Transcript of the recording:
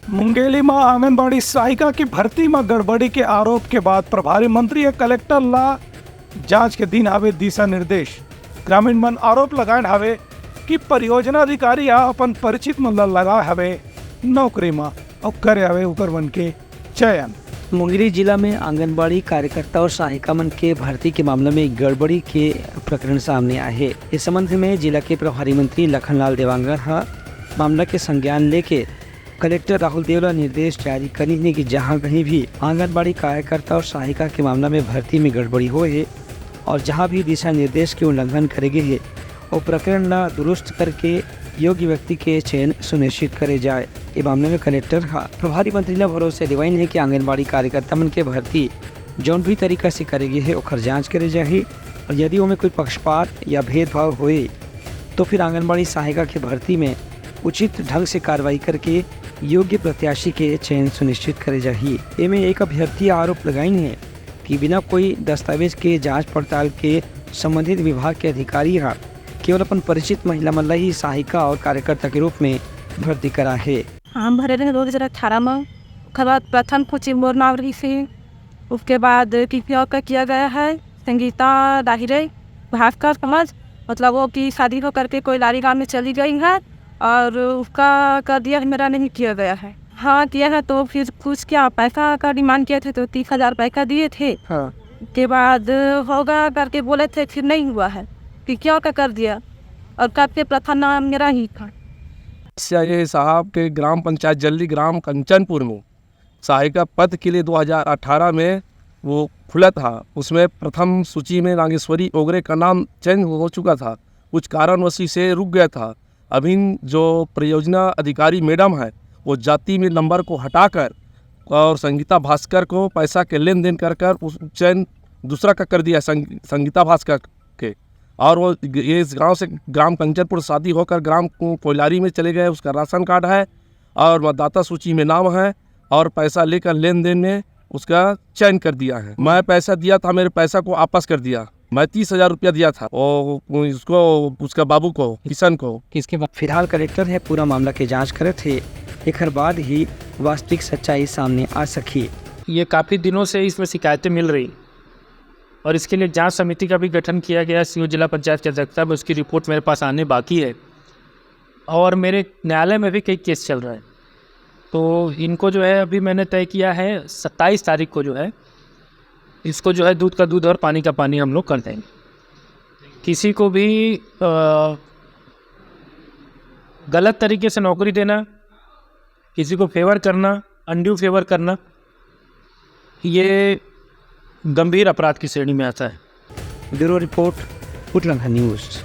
मुंगेली में आंगनबाड़ी सहायिका की भर्ती में गड़बड़ी के आरोप के बाद प्रभारी मंत्री या कलेक्टर ला जांच के दिन आवे दिशा निर्देश। ग्रामीण मन आरोप लगाए हवे कि परियोजना अधिकारी अपन परिचित मन लगा हवे नौकरी में और करे हवे ऊपर मन के चयन। मुंगेली जिला में आंगनबाड़ी कार्यकर्ता और सहायिका मन के भर्ती के मामले में गड़बड़ी के प्रकरण सामने आए हैं। इस संबंध में जिला के प्रभारी मंत्री लखनलाल देवांगन मामला के संज्ञान लेके कलेक्टर राहुल देवला निर्देश जारी करी है कि जहां कहीं भी आंगनबाड़ी कार्यकर्ता और सहायिका के मामला में भर्ती में गड़बड़ी हो है और जहां भी दिशा निर्देश के उल्लंघन करेंगे है और प्रकरण न दुरुस्त करके योग्य व्यक्ति के चयन सुनिश्चित करे जाए। इस मामले में कलेक्टर प्रभारी मंत्री ने भरोसा दिवाइन है कि आंगनबाड़ी कार्यकर्ता मन के भर्ती जौन भी तरीका से करेगी है ओकर जाँच करे जाए और यदि उनमें कोई पक्षपात या भेदभाव होए तो फिर आंगनबाड़ी सहायिका की भर्ती में उचित ढंग से कार्रवाई करके योग्य प्रत्याशी के चयन सुनिश्चित करे जाए। इनमें एक अभ्यर्थी आरोप लगाई है कि बिना कोई दस्तावेज के जांच पड़ताल के संबंधित विभाग के अधिकारी केवल अपन परिचित महिला मन ही सहायिका और कार्यकर्ता के रूप में भर्ती करा है। हम भरे रहे 2018 में, उसके बाद प्रथम कोचिंग मोर नाम रही से, उसके बाद किसी का किया गया है संगीता दाहिरे भास्कर समाज, मतलब वो की शादी हो करके कोई लारी गाँव में चली गई है और उसका कर दिया मेरा नहीं किया गया है। हाँ किया है तो फिर कुछ क्या पैसा का डिमांड किए थे तो 30,000 रुपये का दिए थे। हाँ के बाद होगा करके बोले थे, फिर नहीं हुआ है कि क्या का कर दिया और कब के प्रथम नाम मेरा ही था। ये साहब के ग्राम पंचायत जल्दी ग्राम कंचनपुर में सहायिका पद के लिए 2018 में वो खुला था। उसमें प्रथम सूची में नागेश्वरी ओगरे का नाम चयन हो चुका था, कुछ कारणवश से रुक गया था। अभी जो परियोजना अधिकारी मैडम है वो जाति में नंबर को हटाकर और संगीता भास्कर को पैसा के लेन देन कर उस चयन दूसरा का कर दिया संगीता भास्कर के, और वो ये इस गांव से ग्राम कंचनपुर शादी होकर ग्राम कोयलारी में चले गए। उसका राशन कार्ड है और मतदाता सूची में नाम है और पैसा लेकर लेन देन में उसका चयन कर दिया है। मैं पैसा दिया था, मेरे पैसा को वापस कर दिया। मैं 30,000 रुपया दिया था और उसको उसका बाबू को किशन को। इसके बाद फिलहाल कलेक्टर है पूरा मामला की जांच करे थे, एक बाद ही वास्तविक सच्चाई सामने आ सकी। ये काफ़ी दिनों से इसमें शिकायतें मिल रही और इसके लिए जांच समिति का भी गठन किया गया सीओ जिला पंचायत की अध्यक्षता में। उसकी रिपोर्ट मेरे पास आने बाकी है और मेरे न्यायालय में भी कई केस चल रहा है। तो इनको जो है अभी मैंने तय किया है 27 तारीख को जो है इसको जो है दूध का दूध और पानी का पानी हम लोग कर देंगे। किसी को भी गलत तरीके से नौकरी देना, किसी को फेवर करना, अनड्यू फेवर करना, ये गंभीर अपराध की श्रेणी में आता है। Bureau report, Utlangha news.